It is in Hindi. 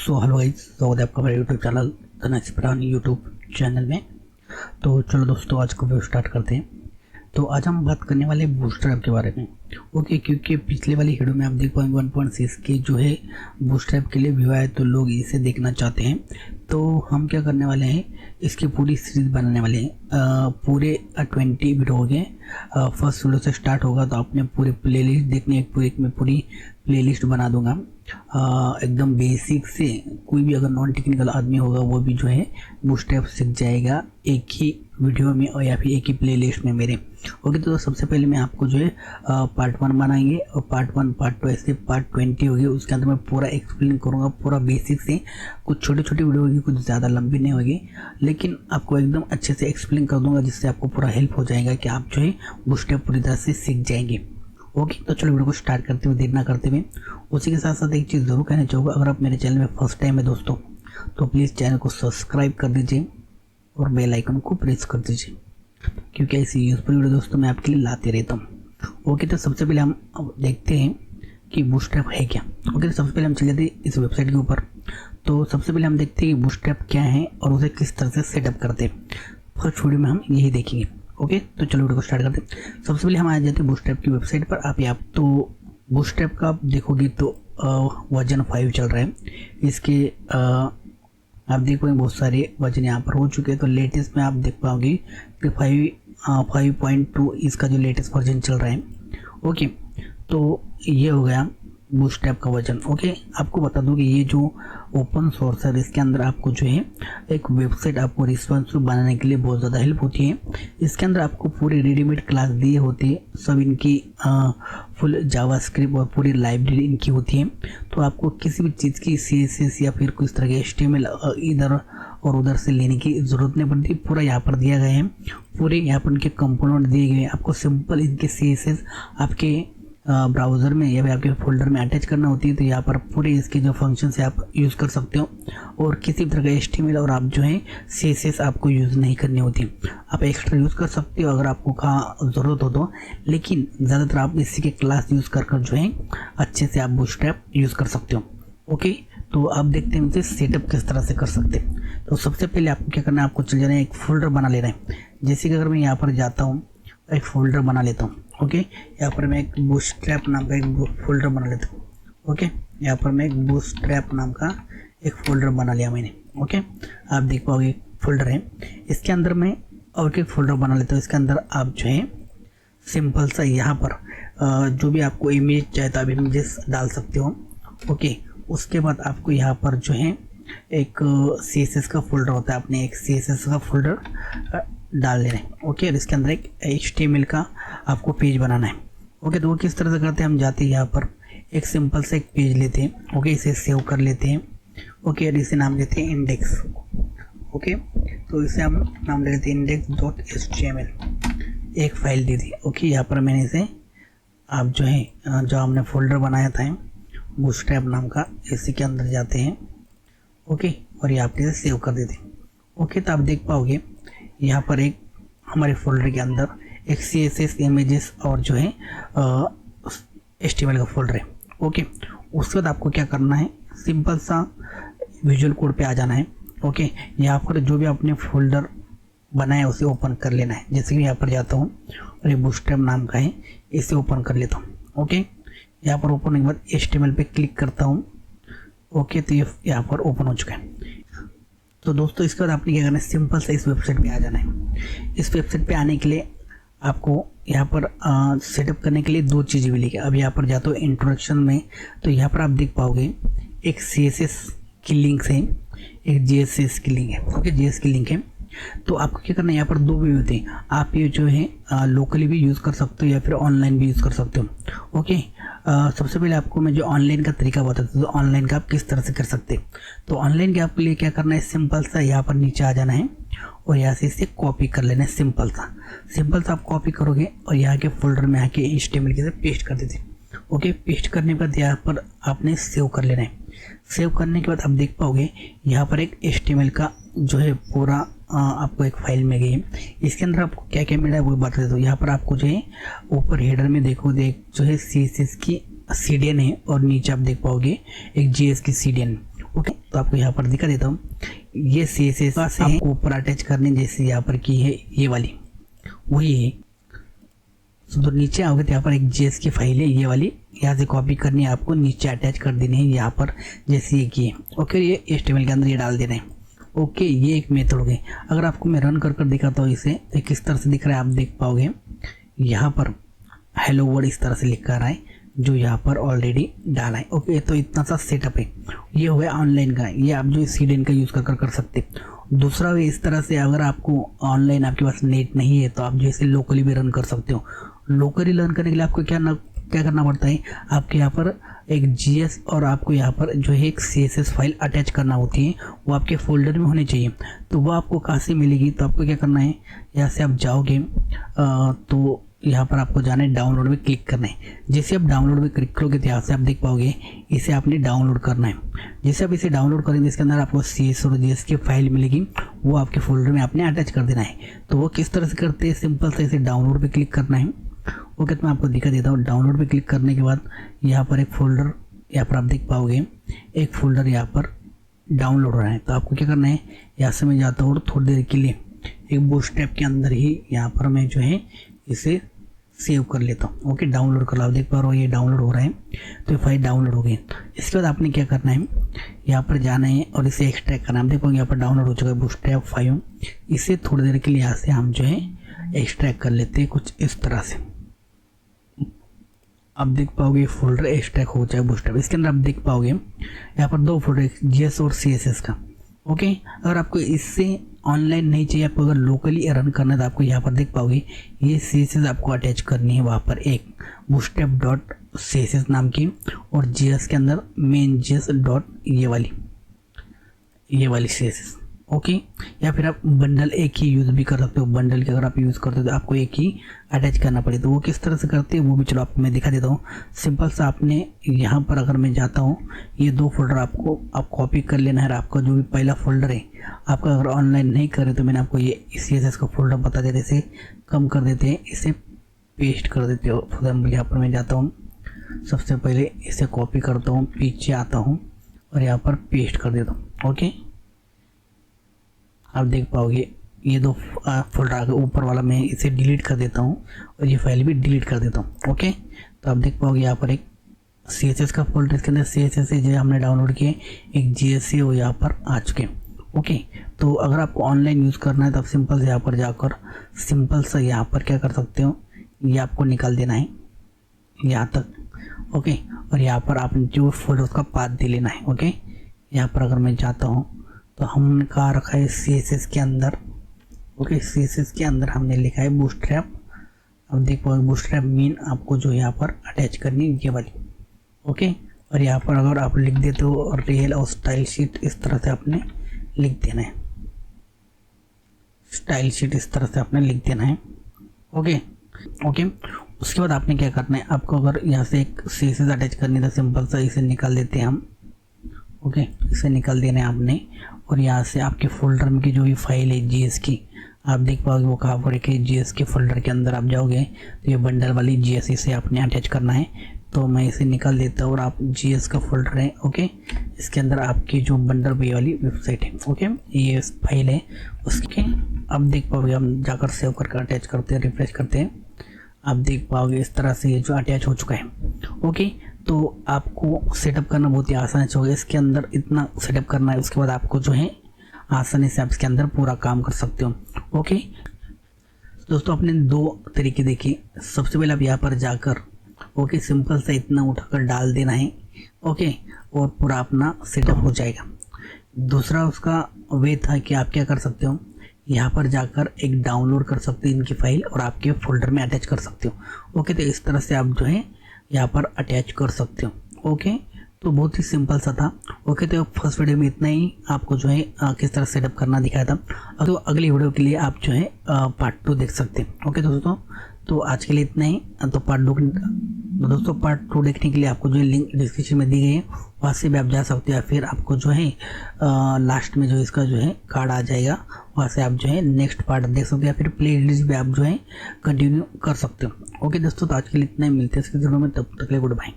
सो हेलो गाइस, स्वागत है आपका मेरे यूट्यूब चैनल तनस प्राण यूट्यूब चैनल में। तो चलो दोस्तों, आज को वीडियो स्टार्ट करते हैं। तो आज हम बात करने वाले बूस्टर ऐप के बारे में। ओके, क्योंकि पिछले वाली वीडियो में आप देख पाएंगे 1.6 के जो है बूस्टर ऐप के लिए व्यू आया, तो लोग इसे देखना चाहते हैं। तो हम क्या करने वाले हैं, इसकी पूरी सीरीज बनाने वाले हैं। पूरे 20 वीडियो हो गए। फर्स्ट वीडियो से स्टार्ट होगा तो आपने पूरे प्लेलिस्ट देखने, एक में पूरी प्लेलिस्ट बना दूंगा। एकदम बेसिक से कोई भी अगर नॉन टेक्निकल आदमी होगा वो भी जो है बूस्ट ऐप सीख जाएगा एक ही वीडियो में, और या फिर एक ही प्लेलिस्ट में मेरे। ओके, तो सबसे पहले मैं आपको जो है पार्ट 1 बनाएंगे, और पार्ट 1 पार्ट 2 ऐसे पार्ट 20 होगी। उसके अंदर मैं पूरा एक्सप्लेन करूँगा, पूरा बेसिक से। कुछ छोटी छोटी वीडियो होगी, कुछ ज़्यादा लंबी नहीं होगी, लेकिन आपको एकदम अच्छे से एक्सप्लेन कर दूंगा, जिससे आपको पूरा हेल्प हो जाएगा कि आप जो है बूस्ट ऐप पूरी तरह से सीख जाएंगे। ओके, तो चलो वीडियो को स्टार्ट करते हुए, देर ना करते हुए। उसी के साथ साथ एक चीज़ ज़रूर कहना चाहूँगा, अगर आप मेरे चैनल में फर्स्ट टाइम है दोस्तों, तो प्लीज़ चैनल को सब्सक्राइब कर दीजिए और बेल आइकन को प्रेस कर दीजिए, क्योंकि ऐसी यूज़फुल वीडियो दोस्तों मैं आपके लिए लाते रहता हूँ। ओके, तो सबसे पहले हम अब देखते हैं कि बूस्ट ऐप है क्या। ओके, तो सबसे पहले हम चले जाते हैं इस वेबसाइट के ऊपर। तो सबसे पहले हम देखते हैं कि बूस्ट ऐप क्या है और उसे किस तरह से सेटअप करते हैं। फर्स्ट वीडियो में हम यही देखेंगे। ओके, तो चलो वीडियो को स्टार्ट करते हैं। सबसे पहले हम आ जाते हैं बूस्ट ऐप की वेबसाइट पर। आप यहाँ तो बूस्ट ऐप का आप देखोगे तो वर्जन 5 चल रहा है। इसके आप देख पाएंगे बहुत सारे वर्जन यहाँ पर हो चुके हैं। तो लेटेस्ट में आप देख पाओगे कि 5.2 इसका जो लेटेस्ट वर्जन चल रहा है। ओके, तो ये हो गया बूस्ट ऐप का वर्जन। ओके, आपको बता दूं कि ये जो ओपन सोर्स है, इसके अंदर आपको जो है एक वेबसाइट आपको रिस्पॉन्सिव बनाने के लिए बहुत ज़्यादा हेल्प होती है। इसके अंदर आपको पूरी रेडीमेड क्लास दिए होते हैं, सब इनकी फुल जावास्क्रिप्ट और पूरी लाइब्रेरी इनकी होती है। तो आपको किसी भी चीज़ की CSS या फिर कुछ तरह के HTML इधर और उधर से लेने की ज़रूरत नहीं पड़ती। पूरा यहाँ पर दिया गया है, पूरे यहाँ पर उनके कंपोनेंट दिए गए हैं। आपको सिंपल इनके CSS आपके ब्राउज़र में या फिर आपके फोल्डर में अटैच करना होती है। तो यहाँ पर पूरे इसके जो फंक्शन से आप यूज़ कर सकते हो, और किसी भी तरह का HTML और आप जो है CSS आपको यूज़ नहीं करनी होती। आप एक्स्ट्रा यूज़ कर सकते हो अगर आपको कहाँ ज़रूरत हो तो, लेकिन ज़्यादातर आप इसी के क्लास यूज़ कर जो है अच्छे से आप बूस्ट ऐप यूज़ कर सकते हो। ओके, तो आप देखते हैं इसे सेटअप किस तरह से कर सकते हैं। तो सबसे पहले आपको क्या करना है, आपको चल जाना है, एक फोल्डर बना लेना है। जैसे कि अगर मैं यहाँ पर जाता हूँ, एक फोल्डर बना लेता हूँ। ओके, यहाँ पर मैं एक बूस्टस्ट्रैप नाम का एक फोल्डर बना लेता हूँ। ओके, यहाँ पर मैं एक बूस्टस्ट्रैप नाम का एक फोल्डर बना लिया मैंने। ओके, आप देख पाओगे फोल्डर है, इसके अंदर मैं और एक फोल्डर बना लेता हूँ। इसके अंदर आप जो है सिंपल सा यहाँ पर जो भी आपको इमेज चाहे तो आप इमेजेस डाल सकते हो। ओके, उसके बाद आपको यहाँ पर जो है एक CSS का फोल्डर होता है, आपने एक CSS का फोल्डर डाल लेना है। ओके, और इसके अंदर एक HTML का आपको पेज बनाना है। ओके, तो वो किस तरह से करते हैं, हम जाते हैं यहाँ पर एक सिंपल से एक पेज लेते हैं। ओके, इसे सेव कर लेते हैं। ओके, और इसे नाम देते हैं इंडेक्स। ओके, तो इसे हम नाम दे देते हैं index.html, एक फाइल दे दी। ओके, यहाँ पर मैंने इसे आप जो है जो हमने फोल्डर बनाया था बूस्ट ऐप नाम का, इसी के अंदर जाते हैं। ओके, और यहाँ पर इसे सेव कर देते हैं। ओके, तो आप देख पाओगे यहाँ पर एक हमारे फोल्डर के अंदर एक CSS इमेजेस और जो है HTML का फोल्डर है। ओके, उसके बाद आपको क्या करना है, सिंपल सा विजुअल कोड पे आ जाना है। ओके, यहाँ पर जो भी आपने फोल्डर बनाया है उसे ओपन कर लेना है। जैसे कि यहाँ पर जाता हूँ और ये बूस्ट ऐप नाम का है, इसे ओपन कर लेता हूँ। ओके, यहाँ पर ओपन होने के बाद HTML पे क्लिक करता हूँ। ओके, तो ये यहाँ पर ओपन हो चुका है। तो दोस्तों, इसके बाद आपने क्या करना है, सिंपल से इस वेबसाइट पे आ जाना है। इस वेबसाइट पे आने के लिए आपको यहाँ पर सेटअप करने के लिए 2 चीज़ें मिलेगी। अब यहाँ पर जाते हो इंट्रोडक्शन में, तो यहाँ पर आप देख पाओगे एक CSS की लिंक है, एक JS की लिंक है। ओके, JS की लिंक है। तो आपको क्या करना है, यहाँ पर 2 व्यू होते हैं। आप ये जो है लोकली भी यूज़ कर सकते हो या फिर ऑनलाइन भी यूज़ कर सकते हो। ओके, सबसे पहले आपको मैं जो ऑनलाइन का तरीका बताता हूँ, तो ऑनलाइन का आप किस तरह से कर सकते हैं। तो ऑनलाइन के आपके लिए क्या करना है, सिंपल सा यहाँ पर नीचे आ जाना है और यहाँ से इसे कॉपी कर लेना है। सिंपल सा आप कॉपी करोगे और यहाँ के फोल्डर में आके HTML के साथ पेस्ट कर देते। ओके, पेस्ट करने के बाद यहाँ पर आपने सेव कर लेना है। सेव करने के बाद आप देख पाओगे यहाँ पर एक HTML का जो है पूरा आपको एक फाइल मिल गई है। इसके अंदर आपको क्या क्या मिला है वो बता देता हूँ। यहाँ पर आपको जो है ऊपर हेडर में देखो जो है CSS की CDN है, और नीचे आप देख पाओगे एक JS की CDN। ओके, तो आपको यहाँ पर दिखा देता हूँ, ये CSS आपको ऊपर अटैच करनी, जैसे यहाँ पर की है ये वाली वही है। तो नीचे आओगे तो यहाँ पर एक JS की फाइल है ये वाली, यहाँ से कॉपी करनी है आपको, नीचे अटैच कर देनी है यहाँ पर जैसे ये की है। ओके, ये HTML के अंदर ये डाल देना है। ओके, ये एक मेथड हो गई। अगर आपको मैं रन कर दिखाता हूँ इसे, तो किस तरह से दिख रहा है आप देख पाओगे। यहाँ पर हेलो वर्ड इस तरह से लिख कर रहा है, जो यहाँ पर ऑलरेडी डाला है। ओके, तो इतना सा सेटअप है। ये हो गया ऑनलाइन का, ये आप जो CDN का यूज़ कर सकते। दूसरा वे इस तरह से, अगर आपको ऑनलाइन आपके पास नेट नहीं है तो आप जैसे लोकली भी रन कर सकते हो। लोकली रन करने के लिए आपको क्या करना पड़ता है, आपके यहाँ पर एक GS और आपको यहाँ पर जो है एक CSS फाइल अटैच करना होती है, वो आपके फोल्डर में होनी चाहिए। तो वो आपको कहाँ से मिलेगी, तो आपको क्या करना है, यहाँ से आप जाओगे तो यहाँ पर आपको जाना है, डाउनलोड में क्लिक करना है। जैसे आप डाउनलोड में क्लिक करोगे तो यहाँ से आप देख पाओगे इसे आपने डाउनलोड करना है। जैसे आप इसे डाउनलोड करेंगे, इसके अंदर आपको CSS और JS की फाइल मिलेगी, वो आपके फोल्डर में आपने अटैच कर देना है। तो वो किस तरह से करते हैं, सिंपल से इसे डाउनलोड पे क्लिक करना है। ओके, तो मैं आपको दिखा देता हूँ। डाउनलोड पे क्लिक करने के बाद यहाँ पर एक फोल्डर, यहाँ पर आप देख पाओगे एक फोल्डर यहाँ पर डाउनलोड हो रहा है। तो आपको क्या करना है, यहाँ से मैं जाता हूँ और थोड़ी देर के लिए एक बूटस्ट्रैप के अंदर ही यहाँ पर मैं जो है इसे सेव कर लेता हूँ। ओके, डाउनलोड कर लो, आप देख पा रहे हो ये डाउनलोड हो रहा है। तो ये फाइल डाउनलोड हो गई। इसके बाद आपने क्या करना है, यहाँ पर जाना है और इसे एक्सट्रैक्ट करना है। आप देख पाओगे यहाँ पर डाउनलोड हो चुका है बूटस्ट्रैप 5। इसे थोड़ी देर के लिए यहाँ से हम जो है एक्सट्रैक्ट कर लेते हैं कुछ इस तरह से। आप देख पाओगे फोल्डर एक्सट्रैक्ट हो जाए बूटस्ट्रैप। इसके अंदर आप देख पाओगे यहाँ पर 2 फोल्डर, JS और CSS का। ओके, अगर आपको इससे ऑनलाइन नहीं चाहिए, आपको अगर लोकली रन करना है तो आपको यहाँ पर देख पाओगे ये CSS आपको अटैच करनी है वहाँ पर, एक bootstrap.css नाम की, और JS के अंदर main.js ये वाली CSS। ओके, या फिर आप बंडल एक ही यूज़ भी कर सकते हो। बंडल के अगर आप यूज़ करते हो तो आपको एक ही अटैच करना पड़ेगा। तो वो किस तरह से करते हैं वो भी चलो आपको मैं दिखा देता हूँ। सिंपल सा आपने यहाँ पर अगर मैं जाता हूँ, ये 2 फोल्डर आपको आप कॉपी कर लेना है। आपका जो भी पहला फोल्डर है, आपका अगर ऑनलाइन नहीं करे तो मैंने आपको ये CSS का फोल्डर बता देते, इसे कम कर देते हैं, इसे पेस्ट कर देते हो। फॉर एग्जाम्पल यहाँ पर मैं जाता हूँ, सबसे पहले इसे कॉपी करता हूँ, पीछे आता हूँ और यहाँ पर पेस्ट कर देता हूँ। ओके, आप देख पाओगे ये 2 फोल्डर आगे ऊपर वाला मैं इसे डिलीट कर देता हूँ और ये फाइल भी डिलीट कर देता हूँ। ओके, तो आप देख पाओगे यहाँ पर एक CSS का फोल्डर, इसके अंदर CSS है जो हमने डाउनलोड किए, एक JS है वो यहाँ पर आ चुके हैं। ओके, तो अगर आपको ऑनलाइन यूज़ करना है तो आप सिंपल से यहाँ पर जाकर सिंपल सा यहाँ पर क्या कर सकते हो, ये आपको निकाल देना है यहाँ तक। ओके, और यहाँ पर आप जो फोल्डर उसका पाथ दे लेना है। ओके, यहाँ पर अगर मैं जाता हूँ तो हमने कहा रखा है CSS के अंदर। ओके, CSS के अंदर हमने लिखा है बूटस्ट्रैप। अब देख पाओगे बूटस्ट्रैप मीन आपको जो यहाँ पर अटैच करनी है ये वाली। ओके, और यहाँ पर अगर आप लिख देते हो रियल और स्टाइल शीट, इस तरह से आपने लिख देना है। स्टाइल शीट इस तरह से आपने लिख देना है। ओके, उसके बाद आपने क्या करना है, आपको अगर यहाँ से एक CSS अटैच करनी है तो सिंपल सा इसे निकाल देते हैं हम। ओके, इसे निकाल देना है आपने, और यहाँ से आपके फोल्डर में की जो भी फाइल है JS की, आप देख पाओगे वो कहाँ पर है, JS के फोल्डर के अंदर आप जाओगे तो ये बंडल वाली JS इसे आपने अटैच करना है। तो मैं इसे निकाल देता हूँ और आप JS का फोल्डर है। ओके, इसके अंदर आपकी जो बंडल पे वाली वेबसाइट है, ओके, ये फाइल है उसके, अब देख पाओगे हम जाकर सेव करके अटैच करते हैं, रिफ्रेश करते हैं, आप देख पाओगे इस तरह से ये जो अटैच हो चुका है। ओके, तो आपको सेटअप करना बहुत ही आसान होगा। इसके अंदर इतना सेटअप करना है, उसके बाद आपको जो है आसानी से आप इसके अंदर पूरा काम कर सकते हो। ओके दोस्तों, आपने 2 तरीके देखे। सबसे पहले आप यहाँ पर जाकर ओके सिंपल से इतना उठाकर डाल देना है। ओके, और पूरा अपना सेटअप हो जाएगा। दूसरा उसका वे था कि आप क्या कर सकते हो, यहाँ पर जाकर एक डाउनलोड कर सकते हो इनकी फाइल और आपके फोल्डर में अटैच कर सकते हो। ओके, तो इस तरह से आप जो है यहाँ पर अटैच कर सकते हो। ओके, तो बहुत ही सिंपल सा था। ओके, तो फर्स्ट वीडियो में इतना ही, आपको जो है किस तरह सेटअप करना दिखाया था। तो अगली वीडियो के लिए आप जो है पार्ट 2 देख सकते हैं। ओके दोस्तों, तो आज के लिए इतना ही। तो पार्ट 2 देखने के लिए आपको जो है लिंक डिस्क्रिप्शन में दी गई है, वहाँ से भी आप जा सकते हो, या फिर आपको जो है लास्ट में जो इसका जो है कार्ड आ जाएगा, वहाँ से आप जो है नेक्स्ट पार्ट देख सकते हो, या फिर प्ले लिस्ट भी आप जो है कंटिन्यू कर सकते हो। ओके दोस्तों, तो आज के लिए इतना ही, मिलते हैं इसके वीडियो में, तब तक के लिए गुड बाय।